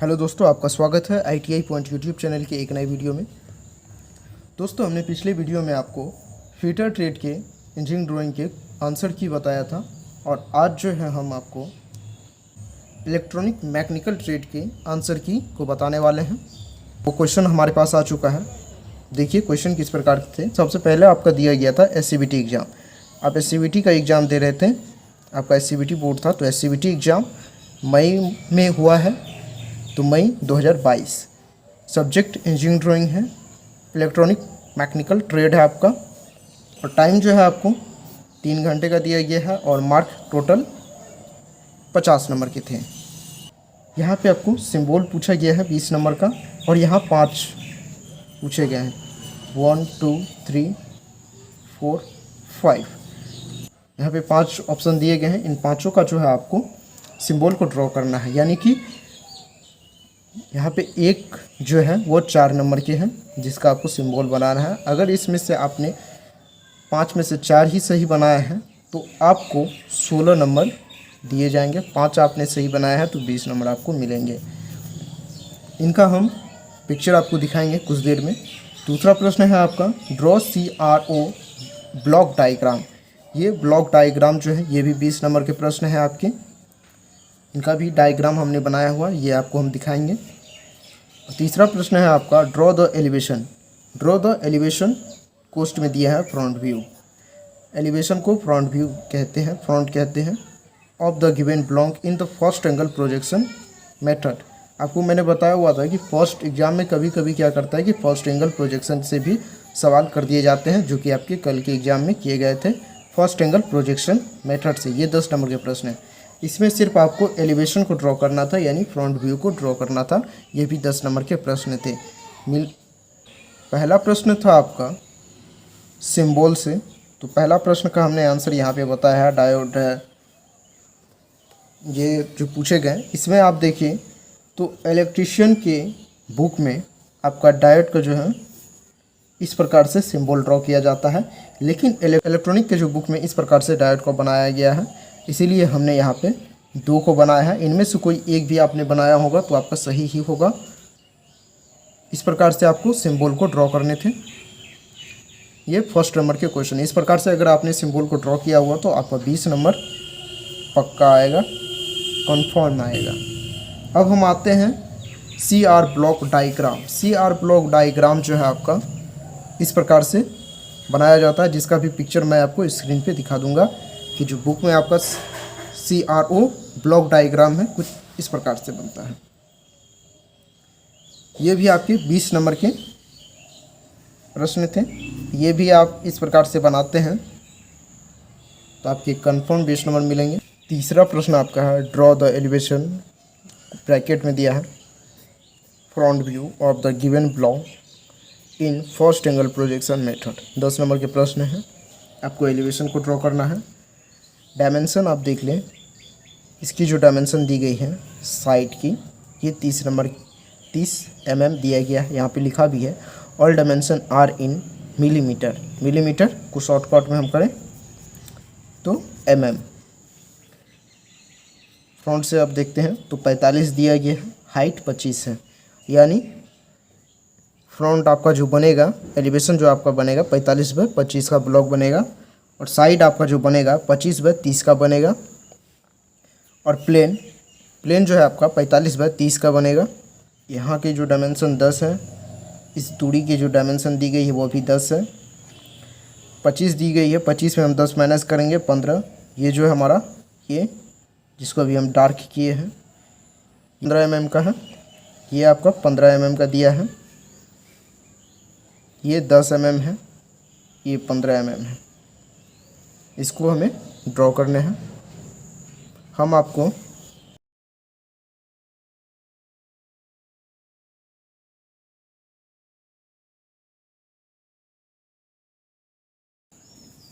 Hello दोस्तों, आपका स्वागत है ITI पॉइंट यूट्यूब चैनल के एक नए वीडियो में। दोस्तों, हमने पिछले वीडियो में आपको फीटर ट्रेड के इंजीनियरिंग ड्राइंग के आंसर की बताया था और आज जो है हम आपको इलेक्ट्रॉनिक मैकेनिकल ट्रेड के आंसर की को बताने वाले हैं। वो क्वेश्चन हमारे पास आ चुका है। देखिए क्वेश्चन किस प्रकार के थे। सबसे पहले आपका दिया गया था SCBT एग्ज़ाम। आप SCBT का एग्ज़ाम दे रहे थे, आपका SCBT बोर्ड था, तो SCBT एग्ज़ाम मई में हुआ है, तो मई 2022। सब्जेक्ट इंजीनियरिंग ड्राइंग है, इलेक्ट्रॉनिक मैकेनिकल ट्रेड है आपका, और टाइम जो है आपको 3 घंटे का दिया गया है और मार्क टोटल 50 नंबर के थे। यहाँ पे आपको सिंबल पूछा गया है 20 नंबर का, और यहाँ 5 पूछे गए हैं, 1 2 3 4 5। यहाँ पे 5 ऑप्शन दिए गए हैं। इन पाँचों का जो है आपको सिंबल को ड्रॉ करना है, यानी कि यहाँ पे एक जो है वो 4 नंबर के हैं जिसका आपको सिंबल बनाना है। अगर इसमें से आपने 5 में से 4 ही सही बनाया है तो आपको 16 नंबर दिए जाएंगे। 5 आपने सही बनाया है तो 20 नंबर आपको मिलेंगे। इनका हम पिक्चर आपको दिखाएंगे कुछ देर में। दूसरा प्रश्न है आपका ड्रॉ CRO ब्लॉक डायग्राम। ये ब्लॉक डायग्राम जो है ये भी 20 नंबर के प्रश्न है आपके। इनका भी डायग्राम हमने बनाया हुआ, ये आपको हम दिखाएंगे। तीसरा प्रश्न है आपका draw the elevation. Draw the elevation कोस्ट में दिया है फ्रंट व्यू। एलिवेशन को फ्रंट व्यू कहते हैं, फ्रंट कहते हैं of the given block in the first angle projection method. आपको मैंने बताया हुआ था कि फर्स्ट एग्जाम में कभी कभी क्या करता है कि फर्स्ट एंगल प्रोजेक्शन से भी सवाल कर दिए जाते हैं, जो कि आपके कल के एग्जाम में किए गए थे फर्स्ट एंगल प्रोजेक्शन मेथड से। ये 10 नंबर के प्रश्न हैं। इसमें सिर्फ आपको एलिवेशन को ड्रॉ करना था, यानी फ्रंट व्यू को ड्रॉ करना था। ये भी 10 नंबर के प्रश्न थे। पहला प्रश्न था आपका सिंबल से, तो पहला प्रश्न का हमने आंसर यहाँ पे बताया है, डायोड है। ये जो पूछे गए इसमें आप देखिए तो इलेक्ट्रिशियन के बुक में आपका डायोड का जो है इस प्रकार से सिंबल ड्रॉ किया जाता है, लेकिन इलेक्ट्रॉनिक के जो बुक में इस प्रकार से डायोड को बनाया गया है, इसीलिए हमने यहाँ पे 2 को बनाया है। इनमें से कोई एक भी आपने बनाया होगा तो आपका सही ही होगा। इस प्रकार से आपको सिंबल को ड्रॉ करने थे। ये फर्स्ट नंबर के क्वेश्चन। इस प्रकार से अगर आपने सिंबल को ड्रॉ किया हुआ तो आपका 20 नंबर पक्का आएगा, कंफर्म आएगा। अब हम आते हैं CR block diagram. CR block diagram जो है आपका इस प्रकार से बनाया जाता है, जिसका भी पिक्चर मैं आपको स्क्रीन पे दिखा दूंगा कि जो बुक में आपका CRO ब्लॉक डायग्राम है कुछ इस प्रकार से बनता है। ये भी आपके 20 नंबर के प्रश्न थे। ये भी आप इस प्रकार से बनाते हैं तो आपके कंफर्म 20 नंबर मिलेंगे। तीसरा प्रश्न आपका है ड्रॉ द एलिवेशन, ब्रैकेट में दिया है front view of the given block in first angle projection method. 10 number के प्रश्न है। आपको एलिवेशन को ड्रॉ करना है। डायमेंशन आप देख लें, इसकी जो डायमेंशन दी गई है साइड की, ये 30 mm दिया गया है। यहाँ पे लिखा भी है all dimension are in millimetre. Millimetre को शॉर्टकट में हम करें तो mm। फ्रंट से आप देखते हैं तो 45 दिया गया है, हाइट 25 है, यानी फ्रंट आपका जो बनेगा, एलिवेशन जो आपका बनेगा 45/25 का ब्लॉक बनेगा, और साइड आपका जो बनेगा 25/30 का बनेगा, और प्लेन जो है आपका 45/30 का बनेगा। यहाँ की जो डायमेंशन 10 है, इस दूरी की जो डायमेंशन दी गई है वो भी 10 है। 25 दी गई है, 25 में हम 10 माइनस करेंगे 15। ये जो है हमारा, ये जिसको अभी हम डार्क किए हैं 15 mm का है। ये आपका 15 mm का दिया है। ये 10 mm है, ये 15 mm है। इसको हमें ड्रॉ करने हैं। हम आपको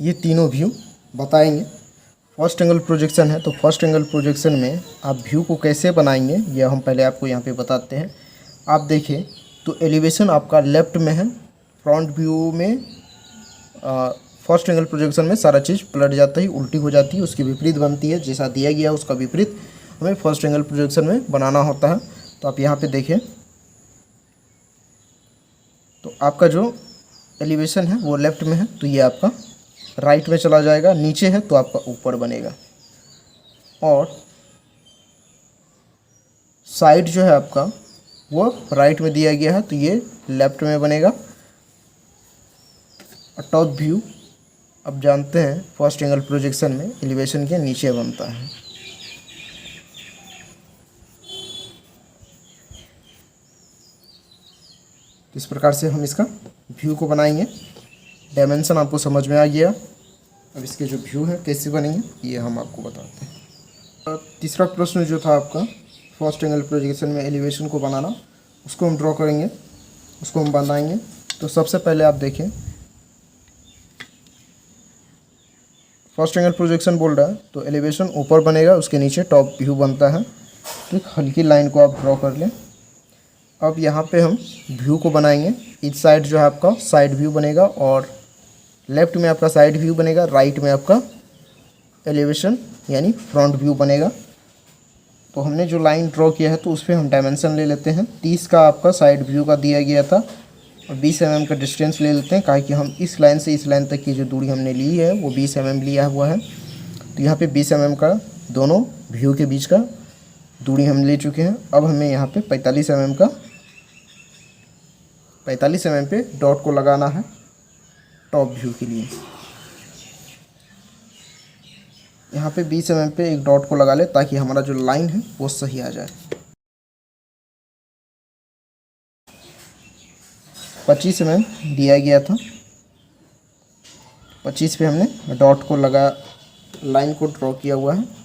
ये तीनों व्यू बताएंगे। फर्स्ट एंगल प्रोजेक्शन है तो फर्स्ट एंगल प्रोजेक्शन में आप व्यू को कैसे बनाएंगे यह हम पहले आपको यहाँ पे बताते हैं। आप देखिए तो एलिवेशन आपका लेफ्ट में है। फ्रंट व्यू में फर्स्ट एंगल प्रोजेक्शन में सारा चीज़ पलट जाता है, उल्टी हो जाती है, उसकी विपरीत बनती है। जैसा दिया गया उसका विपरीत हमें फर्स्ट एंगल प्रोजेक्शन में बनाना होता है। तो आप यहाँ पे देखें तो आपका जो एलिवेशन है वो लेफ़्ट में है, तो ये आपका राइट में चला जाएगा। नीचे है तो आपका ऊपर बनेगा। और साइड जो है आपका वो राइट में दिया गया है, तो ये लेफ़्ट में बनेगा। टॉप व्यू अब जानते हैं फर्स्ट एंगल प्रोजेक्शन में एलिवेशन के नीचे बनता है। तो इस प्रकार से हम इसका व्यू को बनाएंगे। डायमेंशन आपको समझ में आ गया। अब इसके जो व्यू है कैसे बनेंगे ये हम आपको बताते हैं। तीसरा प्रश्न जो था आपका फर्स्ट एंगल प्रोजेक्शन में एलिवेशन को बनाना, उसको हम ड्रॉ करेंगे, उसको हम बनाएंगे। तो सबसे पहले आप देखें फर्स्ट एंगल प्रोजेक्शन बोल रहा है तो एलिवेशन ऊपर बनेगा, उसके नीचे टॉप व्यू बनता है। तो एक हल्की लाइन को आप ड्रॉ कर लें। अब यहाँ पे हम व्यू को बनाएंगे। इस साइड जो है आपका साइड व्यू बनेगा और लेफ़्ट में आपका साइड व्यू बनेगा, राइट में आपका एलिवेशन यानी फ्रंट व्यू बनेगा। तो हमने जो लाइन ड्रॉ किया है तो उस पर हम डायमेंशन ले लेते हैं। 30 का आपका साइड व्यू का दिया गया था और 20 mm का डिस्टेंस ले लेते हैं, कहा कि हम इस लाइन से इस लाइन तक की जो दूरी हमने ली है वो 20 mm लिया हुआ है। तो यहाँ पे 20 mm का दोनों व्यू के बीच का दूरी हम ले चुके हैं। अब हमें यहाँ पे 45 mm पे डॉट को लगाना है टॉप व्यू के लिए। यहाँ पे 20 mm पे एक डॉट को लगा ले ताकि हमारा जो लाइन है वो सही आ जाए। 25 mm दिया गया था, 25 पे हमने डॉट को लगा लाइन को ड्रॉ किया हुआ है।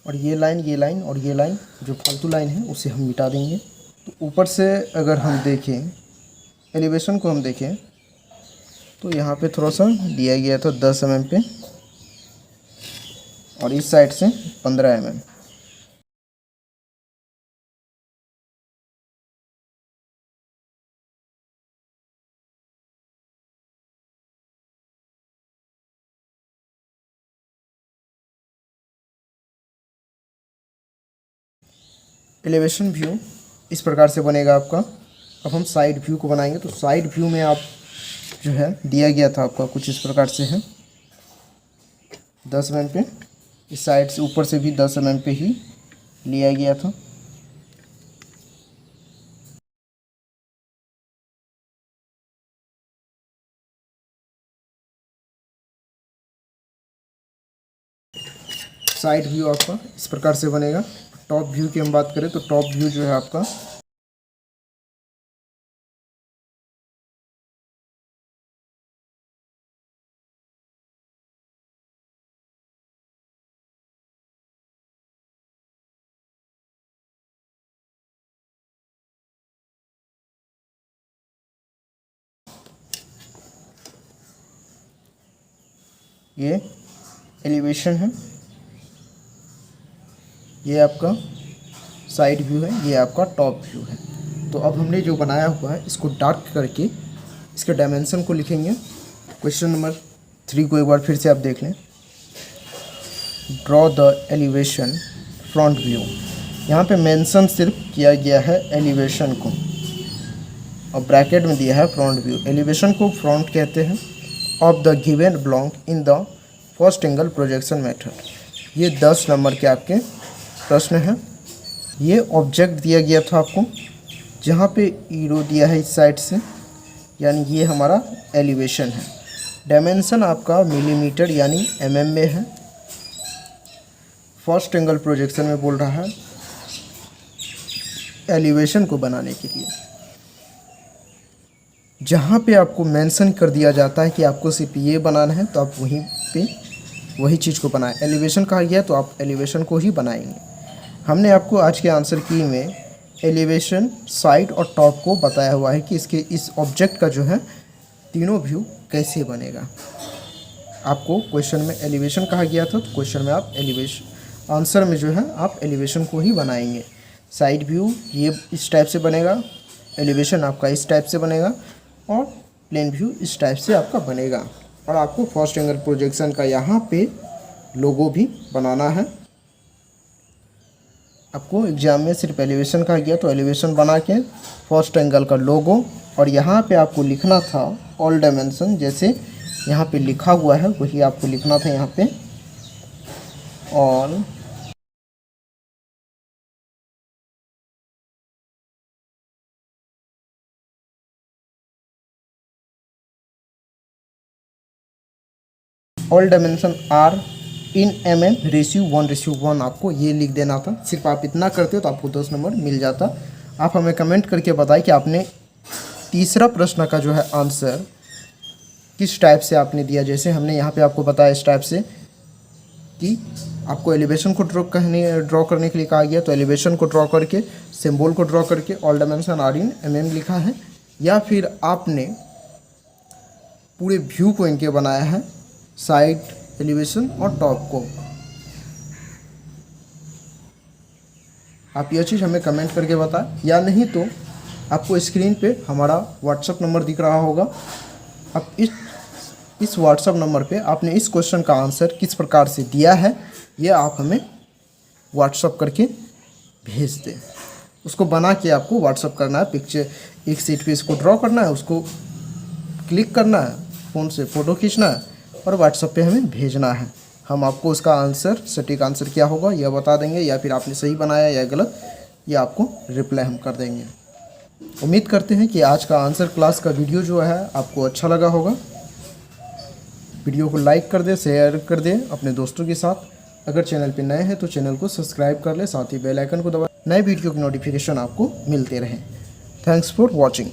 और ये लाइन और ये लाइन जो फालतू लाइन है उसे हम मिटा देंगे। तो ऊपर से अगर हम देखें एलिवेशन को हम देखें तो यहाँ पे थोड़ा सा दिया गया था 10 mm पे और इस साइड से 15 mm। एलिवेशन व्यू इस प्रकार से बनेगा आपका। अब हम साइड व्यू को बनाएंगे। तो साइड व्यू में आप जो है दिया गया था आपका कुछ इस प्रकार से है 10 mm पे, इस साइड से ऊपर से भी 10 mm पे ही लिया गया था। साइड व्यू आपका इस प्रकार से बनेगा। टॉप व्यू की हम बात करें तो टॉप व्यू जो है आपका ये एलिवेशन है, ये आपका साइड व्यू है, ये आपका टॉप व्यू है। तो अब हमने जो बनाया हुआ है इसको डार्क करके इसके डायमेंशन को लिखेंगे। क्वेश्चन नंबर 3 को एक बार फिर से आप देख लें। Draw the elevation front view. यहाँ पे मेंशन सिर्फ किया गया है एलिवेशन को और ब्रैकेट में दिया है फ्रंट व्यू। एलिवेशन को फ्रंट कहते हैं of the given block in the first angle projection method. ये 10 नंबर के आपके प्रश्न है। ये ऑब्जेक्ट दिया गया था आपको, जहाँ पे ईरो दिया है इस साइड से, यानी ये हमारा एलिवेशन है। डायमेंशन आपका मिलीमीटर यानी mm में है। फर्स्ट एंगल प्रोजेक्शन में बोल रहा है एलिवेशन को बनाने के लिए। जहाँ पे आपको मेंशन कर दिया जाता है कि आपको सिर्फ ये बनाना है तो आप वहीं पे वही चीज़ को बनाएं। एलिवेशन कहा गया तो आप एलिवेशन को ही बनाएंगे। हमने आपको आज के आंसर की में एलिवेशन, साइड और टॉप को बताया हुआ है कि इसके इस ऑब्जेक्ट का जो है तीनों व्यू कैसे बनेगा। आपको क्वेश्चन में एलिवेशन कहा गया था, तो क्वेश्चन में आप एलिवेशन, आंसर में जो है आप एलिवेशन को ही बनाएंगे। साइड व्यू ये इस टाइप से बनेगा, एलिवेशन आपका इस टाइप से बनेगा और प्लेन व्यू इस टाइप से आपका बनेगा। और आपको फर्स्ट एंगल प्रोजेक्शन का यहाँ पे लोगो भी बनाना है। आपको एग्जाम में सिर्फ एलिवेशन कहा गया, तो एलिवेशन बना के फर्स्ट एंगल का लोगो, और यहाँ पे आपको लिखना था ऑल डायमेंशन, जैसे यहाँ पे लिखा हुआ है वही आपको लिखना था यहाँ पे all dimension are in ratio 1:1 आपको ये लिख देना था। सिर्फ आप इतना करते हो तो आपको 10 नंबर मिल जाता। आप हमें कमेंट करके बताएं कि आपने तीसरा प्रश्न का जो है आंसर किस टाइप से आपने दिया। जैसे हमने यहाँ पे आपको बताया इस टाइप से कि आपको एलिवेशन को ड्रॉ करने के लिए कहा गया, तो एलिवेशन को ड्रॉ करके, सिंबल को ड्रॉ करके ऑल डायमेंशन आर इन लिखा है, या फिर आपने पूरे व्यू को इनके बनाया है, साइड, एलिवेशन और टॉप को। आप यह चीज़ हमें कमेंट करके बताएं, या नहीं तो आपको स्क्रीन पे हमारा व्हाट्सअप नंबर दिख रहा होगा। आप इस व्हाट्सअप नंबर पे आपने इस क्वेश्चन का आंसर किस प्रकार से दिया है यह आप हमें व्हाट्सअप करके भेज दें। उसको बना के आपको व्हाट्सअप करना है, पिक्चर एक सीट पे इसको ड्रॉ करना है, उसको क्लिक करना है, फ़ोन से फ़ोटो खींचना है और व्हाट्सएप पे हमें भेजना है। हम आपको उसका आंसर, सटीक आंसर क्या होगा यह बता देंगे, या फिर आपने सही बनाया या गलत, यह आपको रिप्लाई हम कर देंगे। उम्मीद करते हैं कि आज का आंसर क्लास का वीडियो जो है आपको अच्छा लगा होगा। वीडियो को लाइक कर दे, शेयर कर दे अपने दोस्तों के साथ। अगर चैनल पे नए हैं तो चैनल को सब्सक्राइब कर ले, साथ ही बेल आइकन को दबा, नए वीडियो की नोटिफिकेशन आपको मिलते रहे। Thanks for watching.